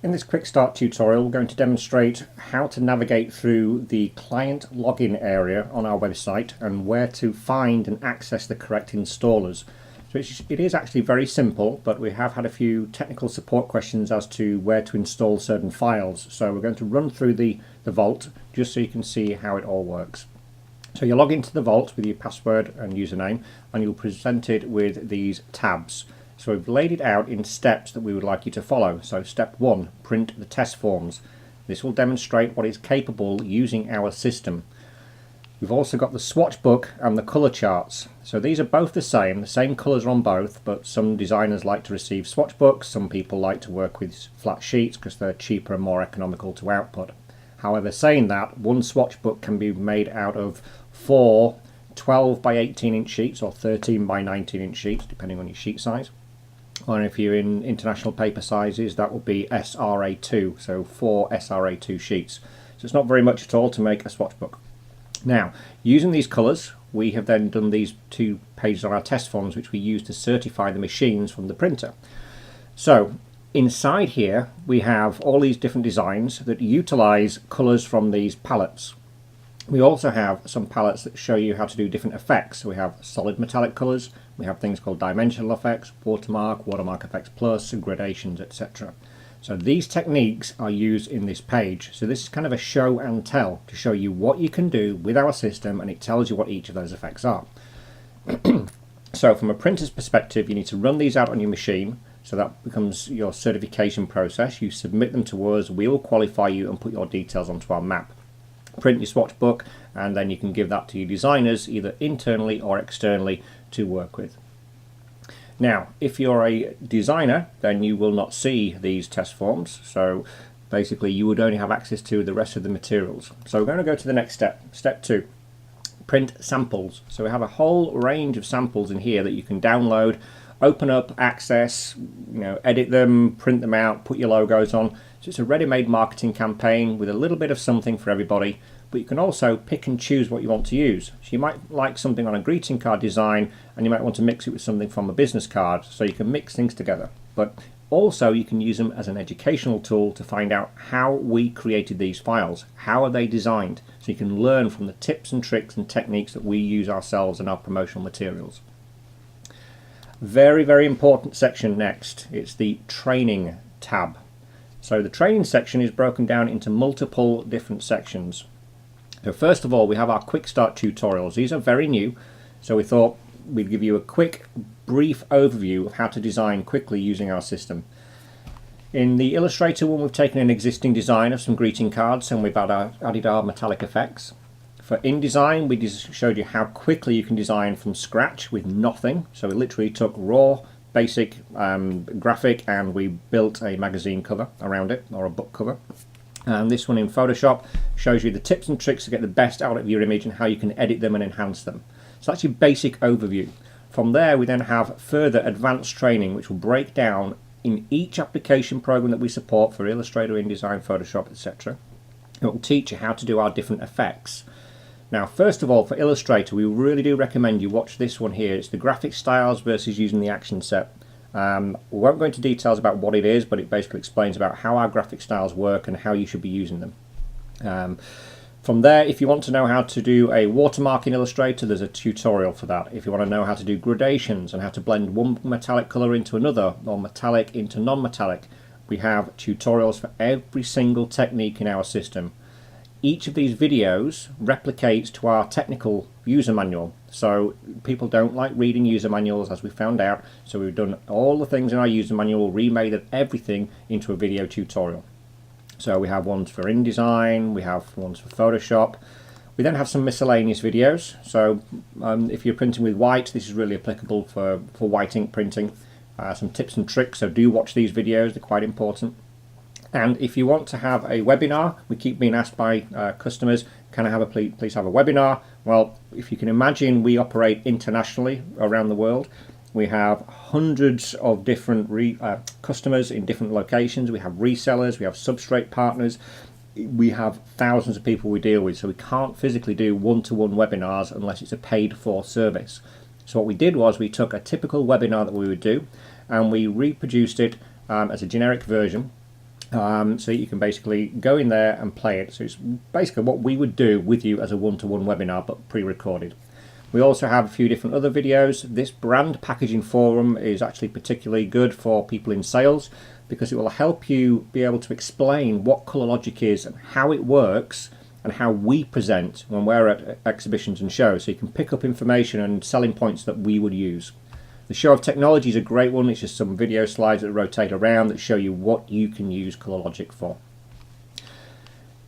In this quick start tutorial, we're going to demonstrate how to navigate through the client login area on our website and where to find and access the correct installers. So it is actually very simple, but we have had a few technical support questions as to where to install certain files. So we're going to run through the Vault just so you can see how it all works. So you log into the Vault with your password and username, and you'll be presented with these tabs. So we've laid it out in steps that we would like you to follow. So step 1, print the test forms. This will demonstrate what is capable using our system. We've also got the swatch book and the colour charts. So these are both the same colours are on both, but some designers like to receive swatch books, some people like to work with flat sheets because they're cheaper and more economical to output. However, saying that, one swatch book can be made out of 4 12 by 18 inch sheets or 13 by 19 inch sheets, depending on your sheet size. Or if you're in international paper sizes, that would be SRA2, so 4 SRA2 sheets. So it's not very much at all to make a swatch book. Now, using these colours, we have then done these 2 pages on our test forms, which we use to certify the machines from the printer. So inside here, we have all these different designs that utilise colours from these palettes. We also have some palettes that show you how to do different effects. So we have solid metallic colours, we have things called dimensional effects, watermark effects plus, and gradations, etc. So these techniques are used in this page. So this is kind of a show and tell to show you what you can do with our system, and it tells you what each of those effects are. So from a printer's perspective, you need to run these out on your machine. So that becomes your certification process. You submit them to us, we will qualify you and put your details onto our map. Print your swatch book, and then you can give that to your designers either internally or externally to work with. Now, if you're a designer, then you will not see these test forms, so basically you would only have access to the rest of the materials. So we're going to go to the next step, step 2, print samples. So we have a whole range of samples in here that you can download, open up, access, edit them, print them out, put your logos on. So it's a ready-made marketing campaign with a little bit of something for everybody, but you can also pick and choose what you want to use. So you might like something on a greeting card design, and you might want to mix it with something from a business card, so you can mix things together. But also you can use them as an educational tool to find out how we created these files, how are they designed, so you can learn from the tips and tricks and techniques that we use ourselves in our promotional materials. Very, very important section next. It's the training tab. So the training section is broken down into multiple different sections. So first of all, we have our quick start tutorials. These are very new, so we thought we'd give you a quick, brief overview of how to design quickly using our system. In the Illustrator one, we've taken an existing design of some greeting cards and we've added our metallic effects. For InDesign, we just showed you how quickly you can design from scratch with nothing. So we literally took raw, basic graphic, and we built a magazine cover around it, or a book cover. And this one in Photoshop shows you the tips and tricks to get the best out of your image and how you can edit them and enhance them. So that's your basic overview. From there, we then have further advanced training, which will break down in each application program that we support for Illustrator, InDesign, Photoshop, etc. It will teach you how to do our different effects. Now, first of all, for Illustrator, we really do recommend you watch this one here. It's the graphic styles versus using the action set. We won't go into details about what it is, but it basically explains about how our graphic styles work and how you should be using them. From there, if you want to know how to do a watermark in Illustrator, there's a tutorial for that. If you want to know how to do gradations and how to blend one metallic colour into another, or metallic into non-metallic, we have tutorials for every single technique in our system. Each of these videos replicates to our technical user manual. So people don't like reading user manuals, as we found out. So we've done all the things in our user manual, remade everything into a video tutorial. So we have ones for InDesign, we have ones for Photoshop. We then have some miscellaneous videos. So if you're printing with white, this is really applicable for white ink printing. Some tips and tricks, so do watch these videos, they're quite important. And if you want to have a webinar, we keep being asked by customers, can I have please have a webinar? Well, if you can imagine, we operate internationally around the world. We have hundreds of different customers in different locations. We have resellers, we have substrate partners, we have thousands of people we deal with, so we can't physically do one-to-one webinars unless it's a paid-for service. So what we did was we took a typical webinar that we would do and we reproduced it as a generic version So you can basically go in there and play it. So it's basically what we would do with you as a one-to-one webinar, but pre-recorded. We also have a few different other videos. This brand packaging forum is actually particularly good for people in sales because it will help you be able to explain what ColorLogic is and how it works and how we present when we're at exhibitions and shows. So you can pick up information and selling points that we would use. The Show of Technology is a great one. It's just some video slides that rotate around that show you what you can use ColorLogic for.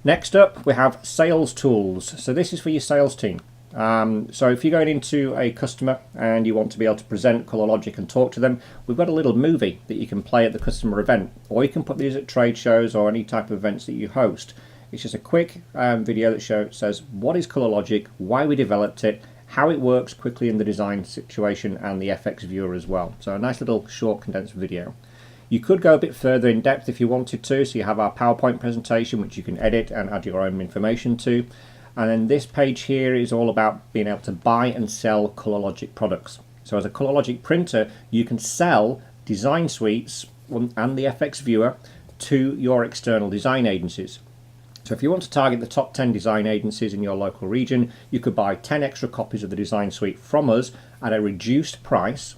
Next up, we have sales tools. So this is for your sales team. So if you're going into a customer and you want to be able to present ColorLogic and talk to them, we've got a little movie that you can play at the customer event, or you can put these at trade shows or any type of events that you host. It's just a quick video that says what is ColorLogic, why we developed it, how it works quickly in the design situation, and the FX viewer as well. So a nice little short condensed video. You could go a bit further in depth if you wanted to, so you have our PowerPoint presentation which you can edit and add your own information to. And then this page here is all about being able to buy and sell ColorLogic products. So as a ColorLogic printer, you can sell design suites and the FX viewer to your external design agencies. So if you want to target the top 10 design agencies in your local region, you could buy 10 extra copies of the design suite from us at a reduced price,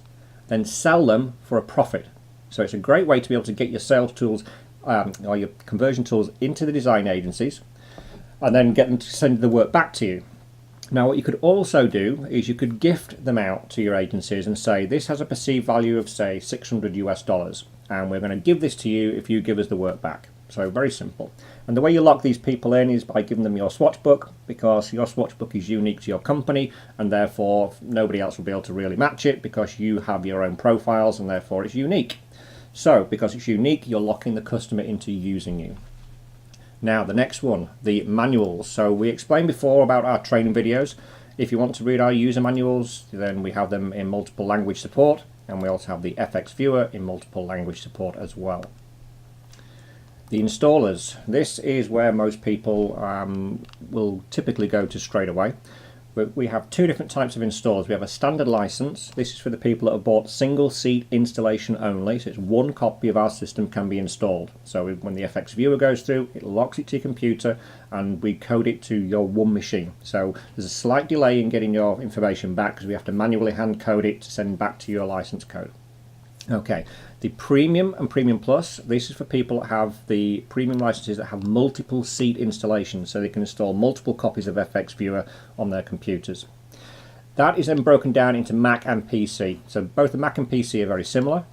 then sell them for a profit. So it's a great way to be able to get your sales tools or your conversion tools into the design agencies, and then get them to send the work back to you. Now what you could also do is you could gift them out to your agencies and say this has a perceived value of say $600 US, and we're going to give this to you if you give us the work back. So very simple. And the way you lock these people in is by giving them your swatch book, because your swatch book is unique to your company and therefore nobody else will be able to really match it because you have your own profiles and therefore it's unique. So because it's unique, you're locking the customer into using you. Now the next one, the manuals. So we explained before about our training videos. If you want to read our user manuals, then we have them in multiple language support, and we also have the FX viewer in multiple language support as well. The installers. This is where most people will typically go to straight away. We have two different types of installers. We have a standard license. This is for the people that have bought single seat installation only. So it's one copy of our system can be installed. So when the FX viewer goes through, it locks it to your computer and we code it to your one machine. So there's a slight delay in getting your information back because we have to manually hand code it to send back to your license code. Okay, the Premium and Premium Plus, this is for people that have the premium licenses that have multiple seat installations, so they can install multiple copies of FX Viewer on their computers. That is then broken down into Mac and PC. So both the Mac and PC are very similar.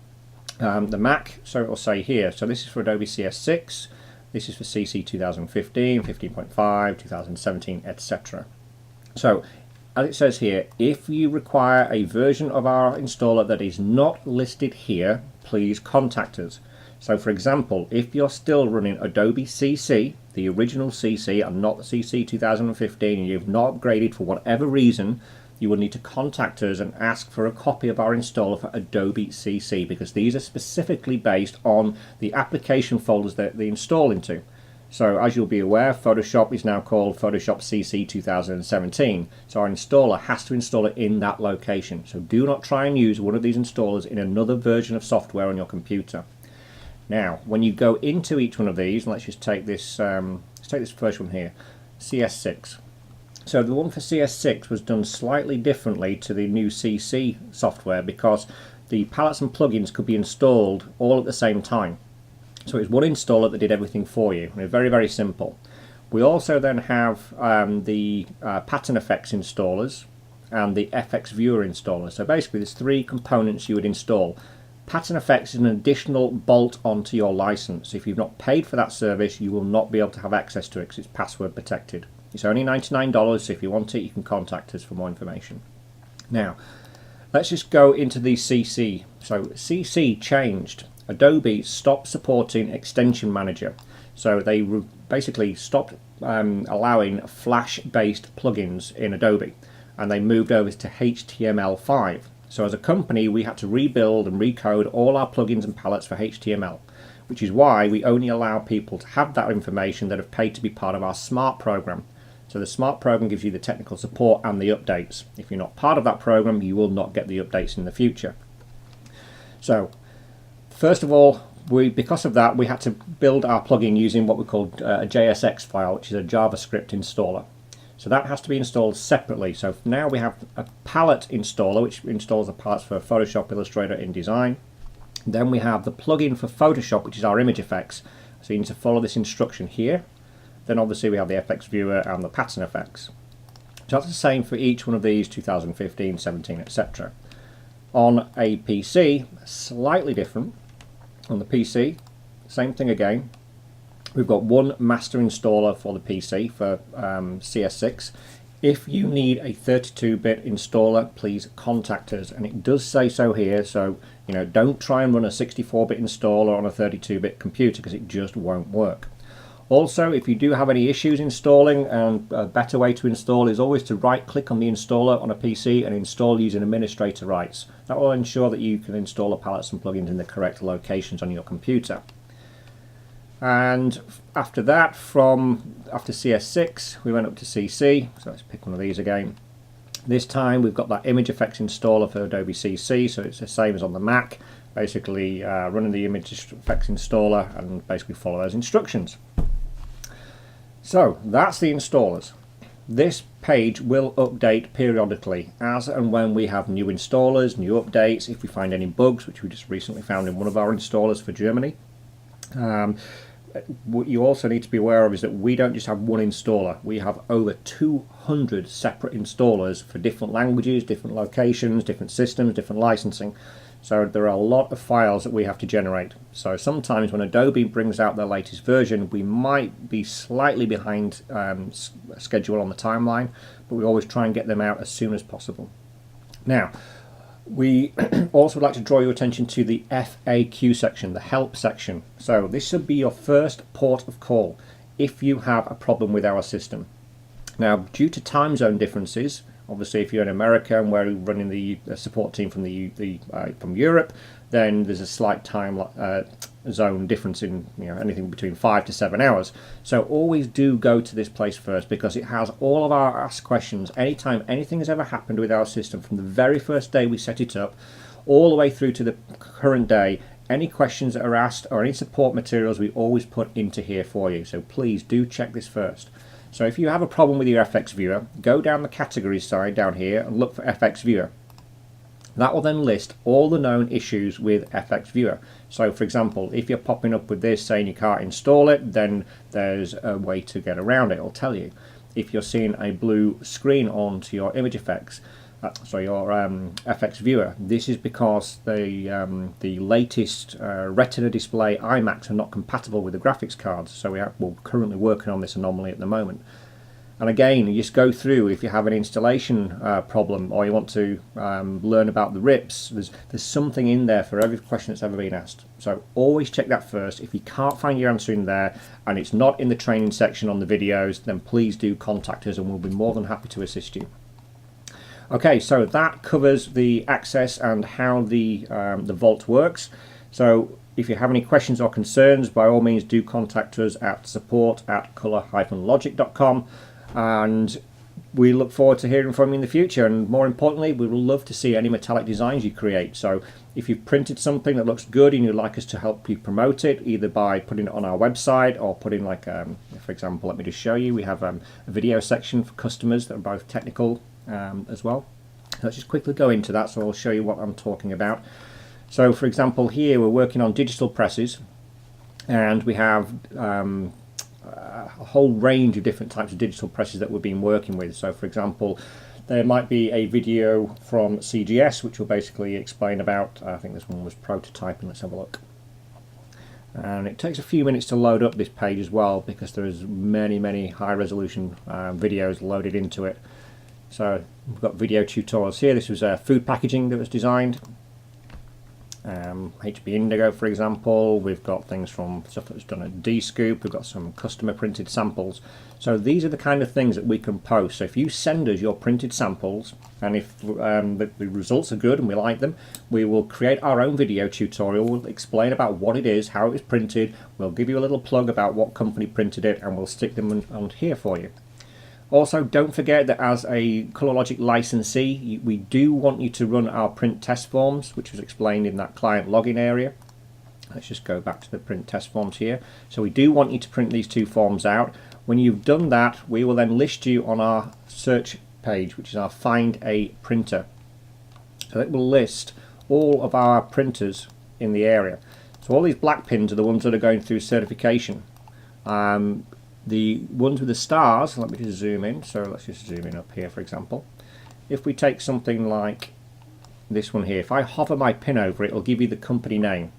The Mac, so it will say here, so this is for Adobe CS6, this is for CC 2015, 15.5, 2017, etc. So as it says here, if you require a version of our installer that is not listed here, please contact us. So for example, if you're still running Adobe CC, the original CC and not the CC 2015, and you've not upgraded for whatever reason, you will need to contact us and ask for a copy of our installer for Adobe CC, because these are specifically based on the application folders that they install into. So as you'll be aware, Photoshop is now called Photoshop CC 2017. So our installer has to install it in that location. So do not try and use one of these installers in another version of software on your computer. Now, when you go into each one of these, and let's just take this, first one here, CS6. So the one for CS6 was done slightly differently to the new CC software because the palettes and plugins could be installed all at the same time. So it's one installer that did everything for you. It's very, very simple. We also then have the pattern effects installers and the FX viewer installer. So basically there's three components you would install. Pattern effects is an additional bolt onto your license. If you've not paid for that service, you will not be able to have access to it because it's password protected. It's only $99, so if you want it, you can contact us for more information. Now, let's just go into the CC. So CC changed. Adobe stopped supporting Extension Manager, so they basically stopped allowing Flash-based plugins in Adobe, and they moved over to HTML5. So as a company, we had to rebuild and recode all our plugins and palettes for HTML, which is why we only allow people to have that information that have paid to be part of our Smart program. So the Smart program gives you the technical support and the updates. If you're not part of that program, you will not get the updates in the future. So first of all, because of that, we had to build our plugin using what we called a JSX file, which is a JavaScript installer. So that has to be installed separately. So now we have a palette installer, which installs the palettes for Photoshop, Illustrator, InDesign. Then we have the plugin for Photoshop, which is our image effects. So you need to follow this instruction here. Then obviously we have the FX Viewer and the pattern effects. So that's the same for each one of these, 2015, 17, etc. On a PC, slightly different. On the PC, same thing again. We've got one master installer for the PC for CS6. If you need a 32-bit installer, please contact us. And it does say so here, so don't try and run a 64-bit installer on a 32-bit computer because it just won't work. Also, if you do have any issues installing, and a better way to install is always to right-click on the installer on a PC and install using administrator rights. That will ensure that you can install the palettes and plugins in the correct locations on your computer. And after that, after CS6, we went up to CC. So let's pick one of these again. This time we've got that image effects installer for Adobe CC, so it's the same as on the Mac. Basically running the image effects installer and basically follow those instructions. So that's the installers. This page will update periodically as and when we have new installers, new updates, if we find any bugs, which we just recently found in one of our installers for Germany. What you also need to be aware of is that we don't just have one installer. We have over 200 separate installers for different languages, different locations, different systems, different licensing. So there are a lot of files that we have to generate. So sometimes when Adobe brings out their latest version, we might be slightly behind schedule on the timeline, but we always try and get them out as soon as possible. Now, we also would like to draw your attention to the FAQ section, the help section. So this should be your first port of call if you have a problem with our system. Now, due to time zone differences, obviously if you're in America and we're running the support team from from Europe, then there's a slight time zone difference in anything between 5 to 7 hours. So always do go to this place first, because it has all of our asked questions. Anytime anything has ever happened with our system, from the very first day we set it up all the way through to the current day, any questions that are asked or any support materials we always put into here for you. So please do check this first. So if you have a problem with your FX Viewer, go down the categories side down here and look for FX Viewer. That will then list all the known issues with FX Viewer. So for example, if you're popping up with this saying you can't install it, then there's a way to get around it. It'll tell you. If you're seeing a blue screen onto your image effects, your FX Viewer, this is because the latest Retina display iMacs are not compatible with the graphics cards. So we're currently working on this anomaly at the moment. And again, you just go through, if you have an installation problem or you want to learn about the RIPs, there's something in there for every question that's ever been asked. So always check that first. If you can't find your answer in there and it's not in the training section on the videos, then please do contact us and we'll be more than happy to assist you. Okay, so that covers the access and how the Vault works. So if you have any questions or concerns, by all means do contact us at support@colour-logic.com, and we look forward to hearing from you in the future. And more importantly, we would love to see any metallic designs you create. So if you've printed something that looks good and you'd like us to help you promote it, either by putting it on our website or putting for example, let me just show you, we have a video section for customers that are both technical as well. Let's just quickly go into that, so I'll show you what I'm talking about. So for example, here we're working on digital presses, and we have a whole range of different types of digital presses that we've been working with. So for example, there might be a video from CGS which will basically explain about, I think this one was prototyping. Let's have a look. And it takes a few minutes to load up this page as well, because there's many high resolution videos loaded into it. So we've got video tutorials here. This was food packaging that was designed. HB Indigo, for example. We've got things from stuff that was done at D-Scoop. We've got some customer printed samples. So these are the kind of things that we can post. So if you send us your printed samples, and if the results are good and we like them, we will create our own video tutorial. We'll explain about what it is, how it was printed. We'll give you a little plug about what company printed it, and we'll stick them on here for you. Also, don't forget that as a ColorLogic licensee, we do want you to run our print test forms, which was explained in that client login area. Let's just go back to the print test forms here. So we do want you to print these two forms out. When you've done that, we will then list you on our search page, which is our Find a Printer. So it will list all of our printers in the area. So all these black pins are the ones that are going through certification. The ones with the stars, let me just zoom in. So let's just zoom in up here, for example. If we take something like this one here, if I hover my pin over it, it'll give you the company name.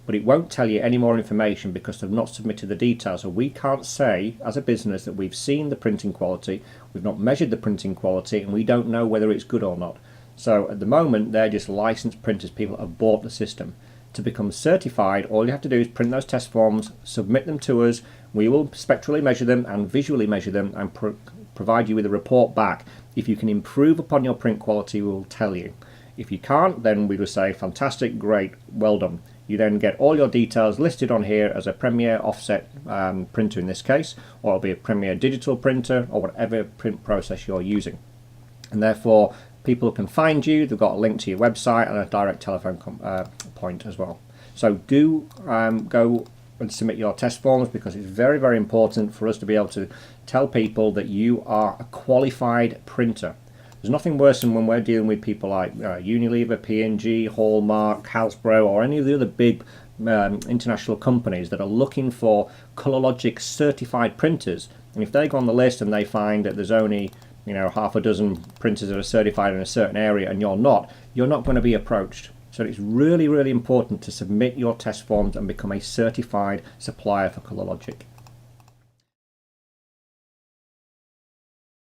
But it won't tell you any more information because they've not submitted the details. So we can't say as a business that we've seen the printing quality, we've not measured the printing quality, and we don't know whether it's good or not. So at the moment they're just licensed printers. People have bought the system. To become certified, all you have to do is print those test forms, submit them to us. We will spectrally measure them and visually measure them and provide you with a report back. If you can improve upon your print quality, we will tell you. If you can't, then we will say fantastic, great, well done. You then get all your details listed on here as a Premier offset printer in this case, or it'll be a Premier digital printer, or whatever print process you're using. And therefore people can find you. They've got a link to your website and a direct telephone point as well. So do go and submit your test forms, because it's very, very important for us to be able to tell people that you are a qualified printer. There's nothing worse than when we're dealing with people like Unilever, P&G, Hallmark, Hasbro, or any of the other big international companies that are looking for ColorLogic certified printers. And if they go on the list and they find that there's only half a dozen printers that are certified in a certain area and you're not going to be approached. So it's really, really important to submit your test forms and become a certified supplier for ColorLogic.